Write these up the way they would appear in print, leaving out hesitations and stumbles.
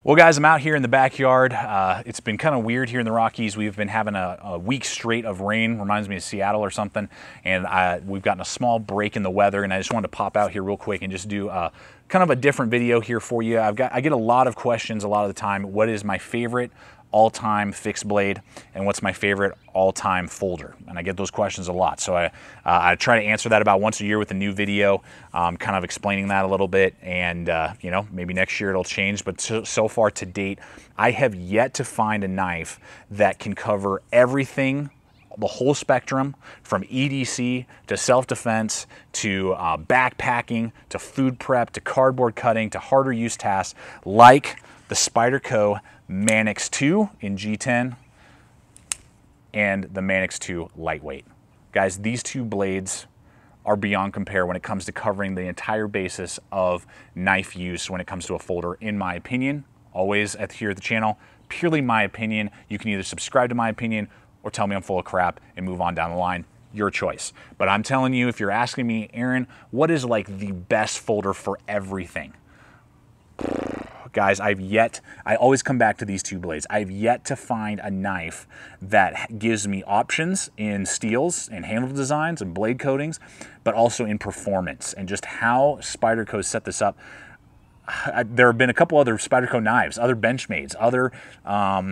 Well, guys, I'm out here in the backyard. It's been kind of weird here in the Rockies. We've been having a week straight of rain, reminds me of Seattle or something, and we've gotten a small break in the weather, and I just wanted to pop out here real quick and just do kind of a different video here for you. I get a lot of questions a lot of the time. What is my favorite all-time fixed blade, and what's my favorite all-time folder? And I get those questions a lot, so I try to answer that about once a year with a new video, kind of explaining that a little bit, and you know, maybe next year it'll change, but so far to date, I have yet to find a knife that can cover everything, the whole spectrum, from EDC to self-defense to backpacking to food prep to cardboard cutting to harder use tasks, like the Spyderco Manix2 in G10 and the Manix2 lightweight. Guys, these two blades are beyond compare when it comes to covering the entire basis of knife use when it comes to a folder, in my opinion. Always here at the channel, purely my opinion. You can either subscribe to my opinion or tell me I'm full of crap and move on down the line. Your choice. But I'm telling you, if you're asking me, Aaron, what is like the best folder for everything? Guys, I always come back to these two blades. I've yet to find a knife that gives me options in steels and handle designs and blade coatings, but also in performance and just how Spyderco set this up. There have been a couple other Spyderco knives, other Benchmade's, other, I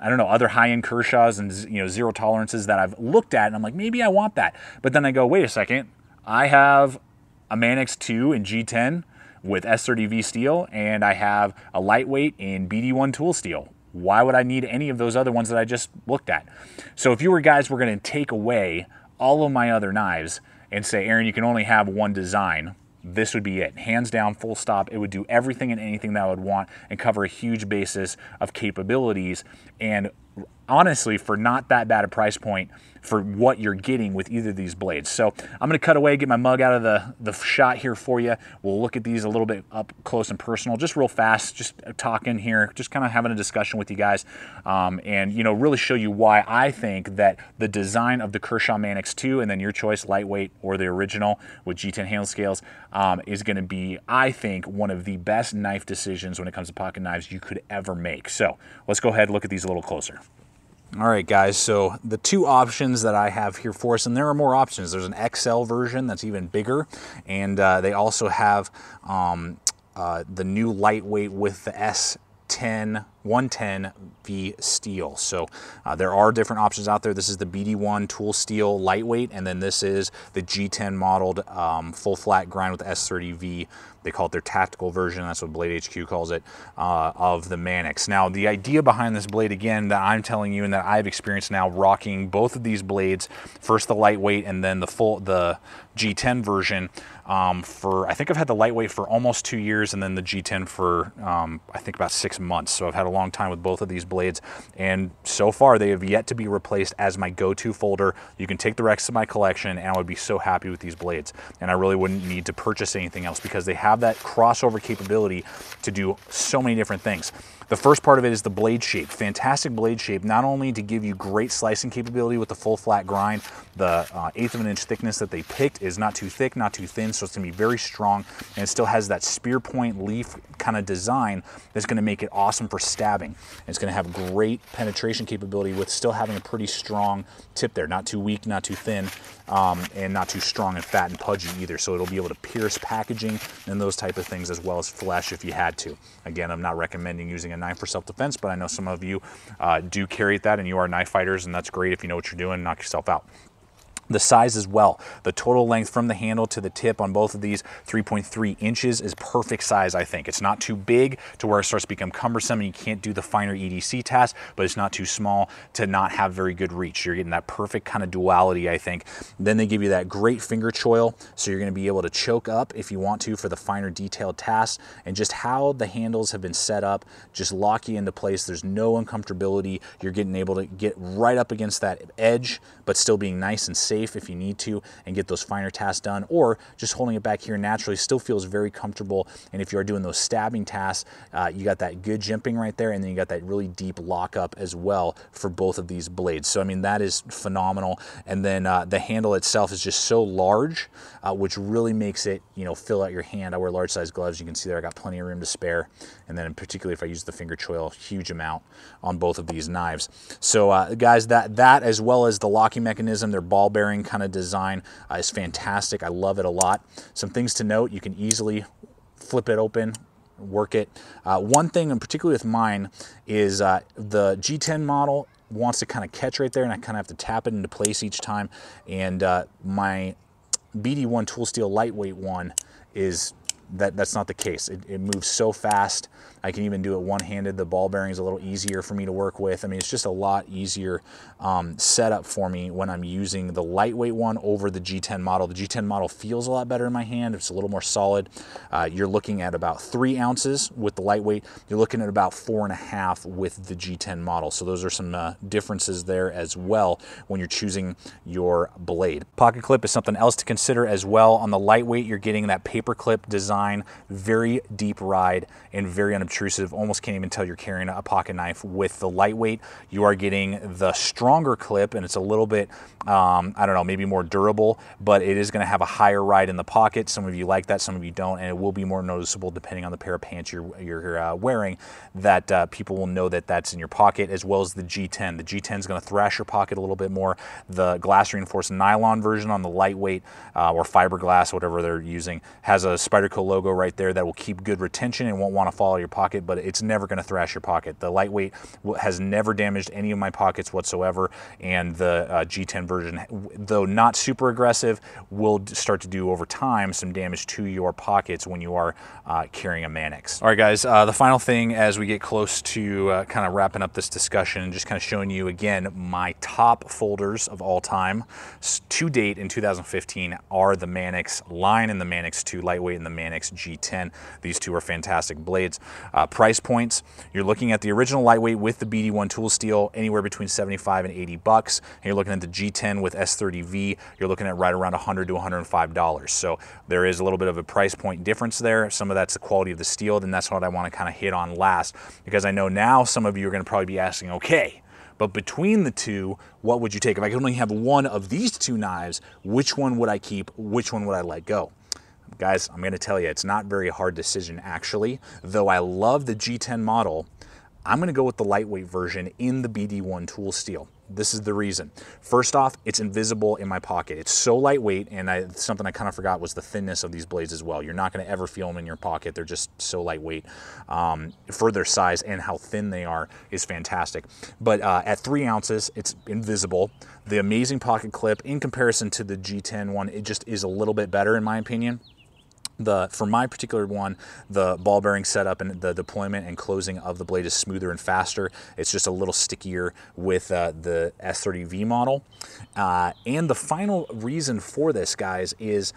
don't know, other high-end Kershaws and, you know, zero tolerances that I've looked at and I'm like, maybe I want that. But then I go, wait a second, I have a Manix2 in G10 with S30V steel, and I have a lightweight in BD1 tool steel. Why would I need any of those other ones that I just looked at? So if you were guys were gonna take away all of my other knives and say, Aaron, you can only have one design, this would be it. Hands down, full stop. It would do everything and anything that I would want and cover a huge basis of capabilities. And honestly, for not that bad a price point for what you're getting with either of these blades. So I'm gonna cut away, get my mug out of the shot here for you. We'll look at these a little bit up close and personal, just real fast, just talking here, just kind of having a discussion with you guys, and you know, really show you why I think that the design of the Kershaw Manix2, and then your choice, lightweight or the original with G10 handle scales, is gonna be, I think, one of the best knife decisions when it comes to pocket knives you could ever make. So let's go ahead and look at these a little closer. All right, guys, so the two options that I have here for us, and there are more options. There's an XL version that's even bigger, and they also have the new lightweight with the S10 110V steel. So there are different options out there. This is the BD1 tool steel lightweight, and then this is the G10 modeled full flat grind with the S30V. They call it their tactical version. That's what Blade HQ calls it, of the Manix. Now, the idea behind this blade, again, that I'm telling you and that I've experienced now rocking both of these blades, first the lightweight and then the G10 version, I think I've had the lightweight for almost 2 years, and then the G10 for I think about 6 months. So I've had a long time with both of these blades, and so far they have yet to be replaced as my go-to folder. You can take the rest of my collection and I would be so happy with these blades, and I really wouldn't need to purchase anything else because they have that crossover capability to do so many different things. The first part of it is the blade shape. Fantastic blade shape, not only to give you great slicing capability with the full flat grind, the 1/8 of an inch thickness that they picked is not too thick, not too thin, so it's gonna be very strong, and it still has that spear point leaf kind of design that's gonna make it awesome for stabbing. And it's gonna have great penetration capability with still having a pretty strong tip there, not too weak, not too thin, and not too strong and fat and pudgy either. So it'll be able to pierce packaging and those type of things, as well as flesh if you had to. Again, I'm not recommending using a knife for self-defense, but I know some of you do carry that, and you are knife fighters, and that's great if you know what you're doing, knock yourself out. The size as well. The total length from the handle to the tip on both of these, 3.3 inches, is perfect size, I think. It's not too big to where it starts to become cumbersome and you can't do the finer EDC task, but it's not too small to not have very good reach. You're getting that perfect kind of duality, I think. Then they give you that great finger choil, so you're going to be able to choke up if you want to for the finer detailed tasks, and just how the handles have been set up just lock you into place. There's no uncomfortability. You're getting able to get right up against that edge, but still being nice and safe safe if you need to and get those finer tasks done, or just holding it back here naturally still feels very comfortable. And if you are doing those stabbing tasks, you got that good jimping right there, and then you got that really deep lockup as well for both of these blades. So I mean, that is phenomenal. And then the handle itself is just so large, which really makes it, you know, fill out your hand. I wear large size gloves. You can see there I got plenty of room to spare. And then particularly if I use the finger choil, huge amount on both of these knives. So guys, that as well as the locking mechanism, their ball bearing kind of design is fantastic. I love it a lot. Some things to note: you can easily flip it open, work it. One thing, and particularly with mine, is the G10 model wants to kind of catch right there, and I kind of have to tap it into place each time. And my BD1 tool steel lightweight one is that's not the case. It moves so fast. I can even do it one-handed. The ball bearing is a little easier for me to work with. I mean, it's just a lot easier setup for me when I'm using the lightweight one over the G10 model. The G10 model feels a lot better in my hand. It's a little more solid. You're looking at about 3 ounces with the lightweight. You're looking at about 4.5 with the G10 model. So those are some differences there as well when you're choosing your blade. Pocket clip is something else to consider as well. On the lightweight, you're getting that paper clip design, very deep ride and very unobtrusive. Almost can't even tell you're carrying a pocket knife. With the lightweight, you are getting the stronger clip, and it's a little bit, I don't know, maybe more durable, but it is going to have a higher ride in the pocket. Some of you like that, some of you don't, and it will be more noticeable depending on the pair of pants you're wearing, that people will know that that's in your pocket, as well as the G10. The G10 is going to thrash your pocket a little bit more. The glass reinforced nylon version on the lightweight or fiberglass, whatever they're using, has a Spyderco logo right there that will keep good retention and won't want to fall out of your pocket, but it's never going to thrash your pocket. The lightweight has never damaged any of my pockets whatsoever, and the G10 version, though not super aggressive, will start to do over time some damage to your pockets when you are carrying a Manix. All right, guys, the final thing as we get close to kind of wrapping up this discussion and just kind of showing you again my top folders of all time to date in 2015 are the Manix line and the Manix2 lightweight and the Manix G10. These two are fantastic blades. Price points, you're looking at the original lightweight with the BD1 tool steel anywhere between 75 and 80 bucks. And you're looking at the G10 with S30V, you're looking at right around $100 to $105. So there is a little bit of a price point difference there. Some of that's the quality of the steel, and that's what I want to kind of hit on last, because I know now some of you are going to probably be asking, okay, but between the two, what would you take? If I could only have one of these two knives, which one would I keep? Which one would I let go? Guys, I'm going to tell you, it's not a very hard decision actually. Though I love the G10 model, I'm going to go with the lightweight version in the BD1 tool steel. This is the reason. First off, it's invisible in my pocket. It's so lightweight, and something I kind of forgot was the thinness of these blades as well. You're not going to ever feel them in your pocket. They're just so lightweight. For their size and how thin they are is fantastic. But at 3 ounces, it's invisible. The amazing pocket clip in comparison to the G10 one, it just is a little bit better in my opinion. For my particular one, the ball bearing setup and the deployment and closing of the blade is smoother and faster. It's just a little stickier with the S30V model. And the final reason for this, guys, is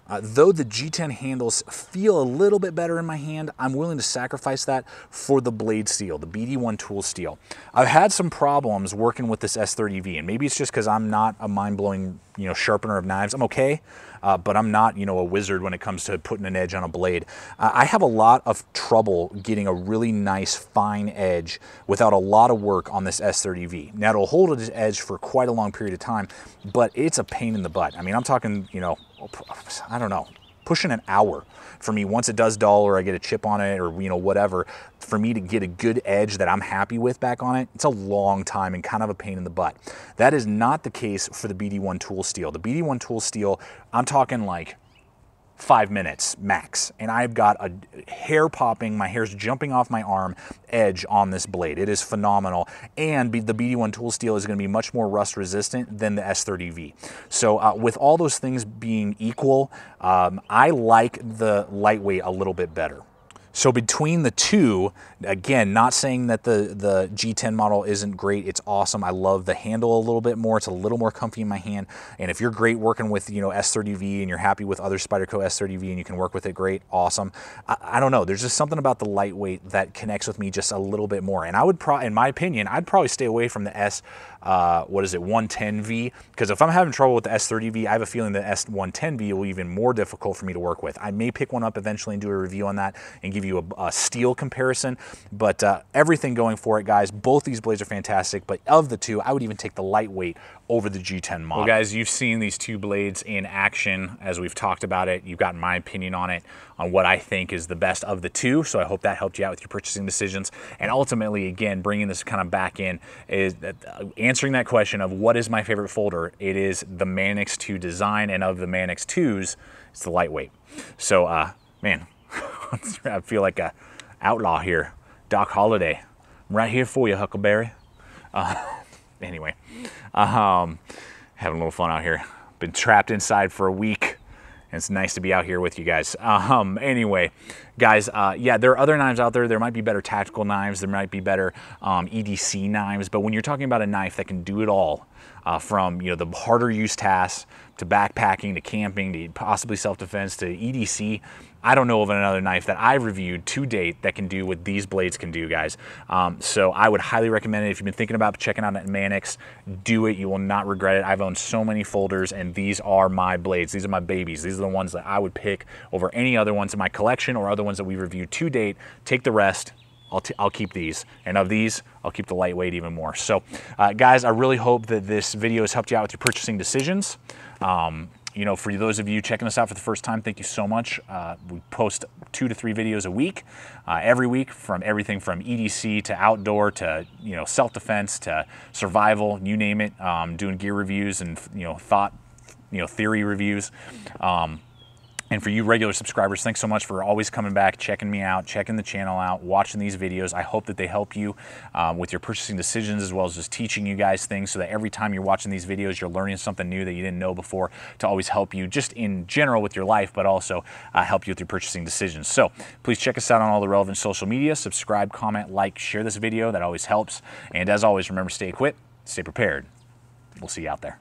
though the G10 handles feel a little bit better in my hand, I'm willing to sacrifice that for the blade steel, the BD1 tool steel. I've had some problems working with this S30V, and maybe it's just because I'm not a mind-blowing, sharpener of knives. I'm okay, but I'm not, a wizard when it comes to putting an edge on a blade. I have a lot of trouble getting a really nice fine edge without a lot of work on this S30V. Now, it'll hold its edge for quite a long period of time, but it's a pain in the butt. I mean, I'm talking, I don't know, pushing an hour for me once it does dull or I get a chip on it or whatever, for me to get a good edge that I'm happy with back on it. It's a long time and kind of a pain in the butt. That is not the case for the BD1 tool steel. The BD1 tool steel, I'm talking like 5 minutes max, and I've got a hair popping, my hair's jumping off my arm edge on this blade. It is phenomenal, and the BD1 tool steel is going to be much more rust resistant than the S30V. So with all those things being equal, I like the lightweight a little bit better. So between the two, again, not saying that the G10 model isn't great. It's awesome. I love the handle a little bit more. It's a little more comfy in my hand. And if you're great working with, S30V and you're happy with other Spyderco S30V and you can work with it great, awesome. I don't know. There's just something about the lightweight that connects with me just a little bit more. And I would in my opinion, I'd probably stay away from the what is it, 110V, because if I'm having trouble with the S30V, I have a feeling the S110V will be even more difficult for me to work with. I may pick one up eventually and do a review on that and give you a steel comparison, but everything going for it, guys. Both these blades are fantastic, but of the two, I would even take the lightweight over the G10 model. Well, guys, you've seen these two blades in action as we've talked about it. You've gotten my opinion on it, on what I think is the best of the two, so I hope that helped you out with your purchasing decisions. And ultimately, again, bringing this kind of back in is answering that question of what is my favorite folder. It is the Manix2 design, and of the Manix2s, it's the lightweight. So, man, I feel like a outlaw here. Doc Holliday, I'm right here for you, Huckleberry. Anyway, having a little fun out here. Been trapped inside for a week, and it's nice to be out here with you guys. Anyway, guys, yeah, there are other knives out there. There might be better tactical knives. There might be better EDC knives. But when you're talking about a knife that can do it all, from the harder use tasks to backpacking to camping to possibly self-defense to EDC, I don't know of another knife that I've reviewed to date that can do what these blades can do, guys. So I would highly recommend it. If you've been thinking about checking out Manix, do it. You will not regret it. I've owned so many folders, and these are my blades. These are my babies. These are the ones that I would pick over any other ones in my collection or other ones that we've reviewed to date. Take the rest. I'll keep these, and of these, I'll keep the lightweight even more. So, guys, I really hope that this video has helped you out with your purchasing decisions. For those of you checking us out for the first time, thank you so much. We post 2 to 3 videos a week, every week, from everything from EDC to outdoor to self-defense to survival, you name it. Doing gear reviews and theory reviews. And for you regular subscribers, thanks so much for always coming back, checking me out, checking the channel out, watching these videos. I hope that they help you with your purchasing decisions, as well as just teaching you guys things, so that every time you're watching these videos, you're learning something new that you didn't know before, to always help you just in general with your life, but also help you with your purchasing decisions. So please check us out on all the relevant social media. Subscribe, comment, like, share this video. That always helps. And as always, remember, stay equipped, stay prepared. We'll see you out there.